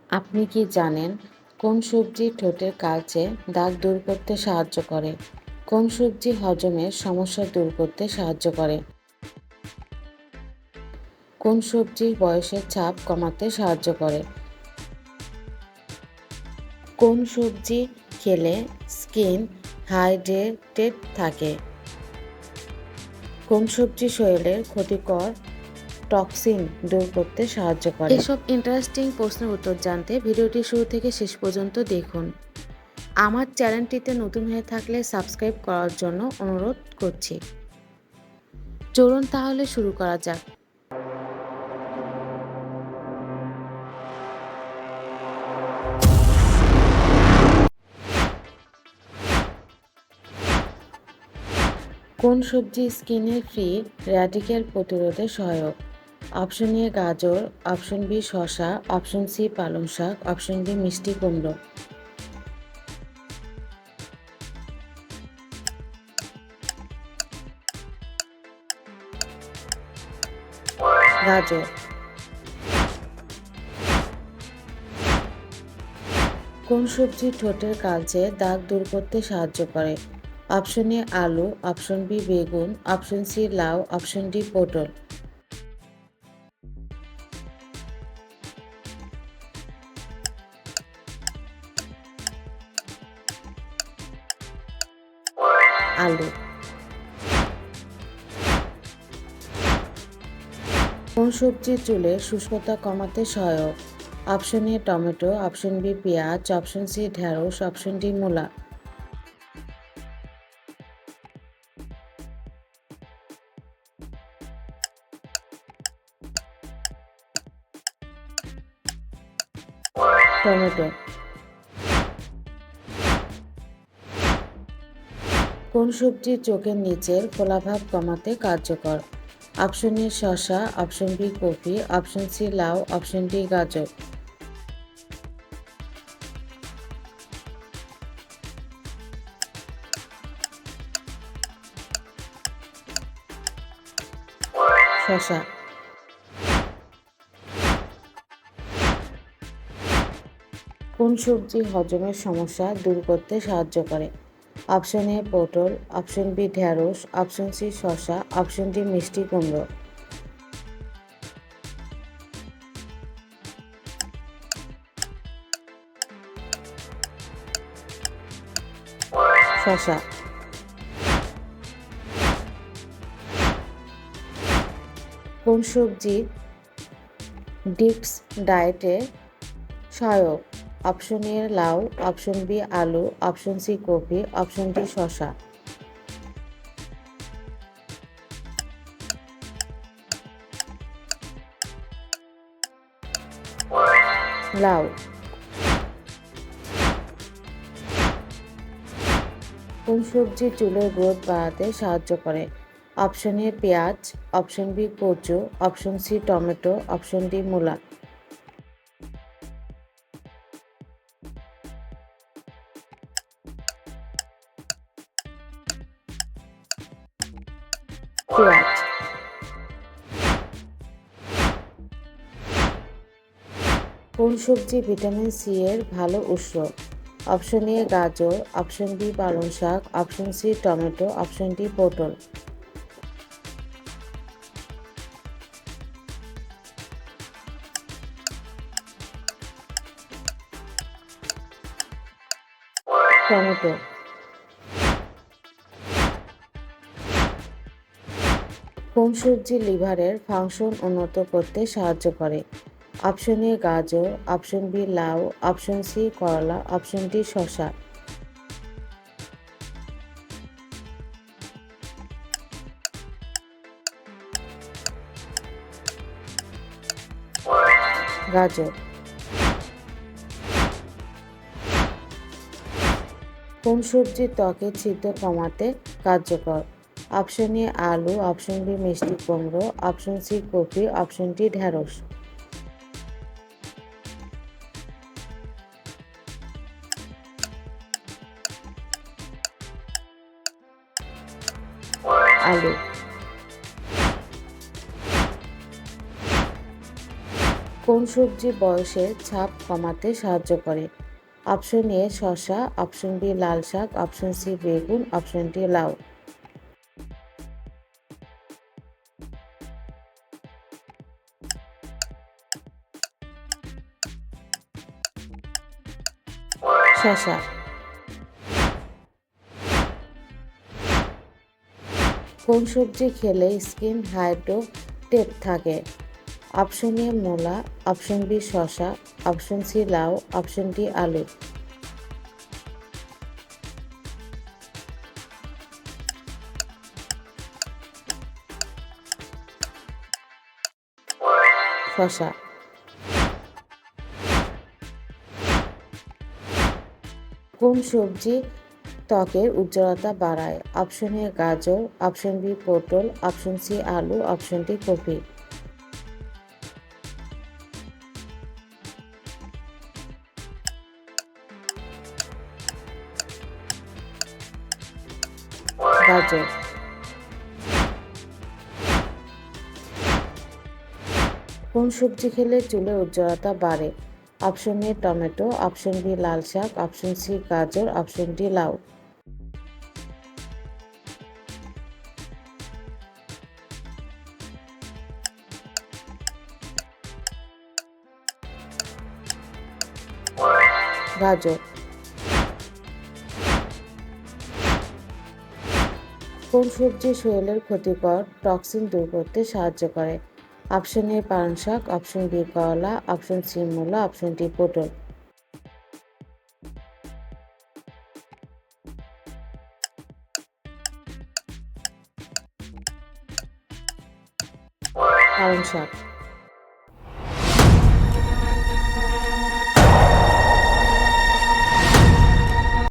আপনি কি জানেন কোন সবজি ঠোঁটের কালচে দাগ দূর করতে সাহায্য করে? কোন সবজি হজমের সমস্যা দূর করতে সাহায্য করে? কোন সবজি বয়সের ছাপ কমাতে সাহায্য করে? কোন সবজি খেলে স্কিন হাইড্রেটেড থাকে? কোন সবজি শরীরের ক্ষতিকর টক্সিন দূর করতে সাহায্য করে? এসব ইন্টারেস্টিং প্রশ্নের উত্তর জানতে ভিডিওটি শুরু থেকে শেষ পর্যন্ত দেখুন। আমার চ্যানেলটিতে নতুন হয়ে থাকলে সাবস্ক্রাইব করার জন্য অনুরোধ করছি। চলুন তাহলে শুরু করা যাক। কোন সবজি স্কিনের ফ্রি র্যাডিক্যাল প্রতিরোধে সহায়ক? অপশন এ গাজর, অপশন বি শসা, অপশন সি পালং শাক, অপশন ডি মিষ্টি কুমড়ো। গাজর। কোন সবজি ঠোঁটের কালচে দাগ দূর করতে সাহায্য করে? অপশন এ আলু, অপশন বি বেগুন, অপশন সি লাউ, অপশন ডি পটল। আলু। কোন সবজি চুলের শুষ্কতা কমাতে সহায়ক? Option A tomato, option B পেঁয়াজ, অপশন সি ঢেঁড়স, অপশন ডি মূলা। টমেটো। কোন সবজি চোখের নিচের ফোলাভাব কমাতে কার্যকর? অপশন এ শসা, option B coffee, option C লাউ, অপশন ডি গাজর। শসা। কোন সবজি হজমের সমস্যা দূর করতে সাহায্য করে? অপশন এ পটল, অপশন বি ঢেঁড়স, অপশন সি শসা, অপশন ডি মিষ্টি কুমড়ো। শসা। কোন সবজি ডিক্স ডায়েটে সহায়ক? অপশন এ লাউ, অপশন বি আলু, option C coffee, option D শসা। লাউ। কোন সবজি চুলের গ্রোথ বাড়াতে সাহায্য করে? অপশন এ পেঁয়াজ, অপশন বি কচু, option C tomato, option D মূলা। পেঁয়াজ। কোন সবজি ভিটামিন সি এর ভালো উৎস? অপশন এ গাজর, অপশন বি পালং শাক, option C tomato, option D পটল। টমেটো। কোন সবজি লিভারের ফাংশন উন্নত করতে সাহায্য করে? অপশন এ গাজর, অপশন বি লাউ, অপশন সি করলা, অপশন ডি শসা। গাজর। কোন সবজি ত্বকের ছিদ্র কমাতে কার্যকর? অপশন এ আলু, অপশন বি মিষ্টি কুমড়ো, option C coffee, option D ঢেঁড়স। আলু। কোন সবজি বয়সের ছাপ কমাতে সাহায্য করে? অপশন এ শসা, অপশন বি লাল শাক, অপশন সি বেগুন, অপশন ডি লাউ। শসা। কোন সবজি খেলে স্কিন হাইড্রেটেড থাকে? অপশন এ মূলা, অপশন বি শসা, অপশন সি লাউ, অপশন ডি আলু। শসা। কোন সবজি ত্বকের উজ্জ্বলতা বাড়ায়? অপশন এ গাজর, অপশন বি পটল, অপশন সি আলু, অপশন ডি কপি। গাজর। কোন সবজি খেলে চুলের উজ্জ্বলতা বাড়ে? Option A tomato, option B লাল শাক, অপশন সি গাজর, অপশন ডি লাউ। গাজর। কোন সবজি শরীরের ক্ষতিকর টক্সিন দূর করতে সাহায্য করে? অপশন এ পালং শাক, অপশন বি করলা, অপশন সি মূলা, অপশন ডি পটল। পালং শাক।